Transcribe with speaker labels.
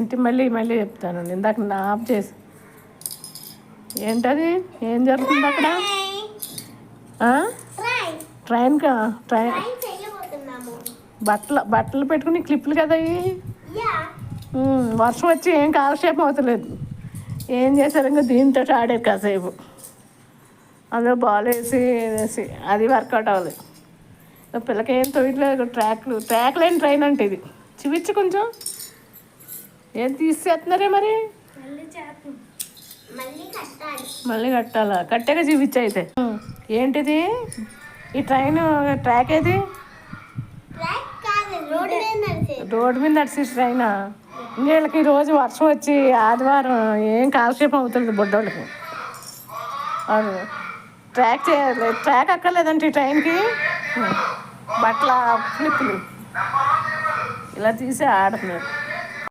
Speaker 1: ఏంటి మళ్ళీ మళ్ళీ చెప్తాను. ఇందాక నా ఆఫ్ చేసి ఏంటది? ఏం జరుగుతుంది అక్కడ? ట్రైన్కా? ట్రైన్ బట్టలు పెట్టుకుని క్లిప్లు కదా అవి. వర్షం వచ్చి ఏం కాలక్షేపం అవుతలేదు. ఏం చేశారు? ఇంకా దీంతో ఆడారు కాసేపు. అందులో బాల్ వేసి అది వర్కౌట్ అవ్వలేదు. పిల్లకి ఏం తోయట్లేదు. ట్రాక్ లేని ట్రైన్ అంటే ఇది. చూపించు కొంచెం. ఏం తీసేస్తున్నారే మరి? మళ్ళీ కట్టాలా? కట్టాక చూపించు అయితే. ఏంటిది ఈ ట్రైన్? ట్రాక్ ఏది? రోడ్డు మీద నడిచే ట్రైనా? వీళ్ళకి ఈరోజు వర్షం వచ్చి ఆదివారం ఏం కాలక్షేపం అవుతుంది బుడ్డోళ్ళకి. అది ట్రాక్ చేయాలి. ట్రాక్ అక్కర్లేదంటే ఈ ట్రైన్కి బట్టల ఫ్లిప్లు ఇలా తీసి ఆడుతున్నారు.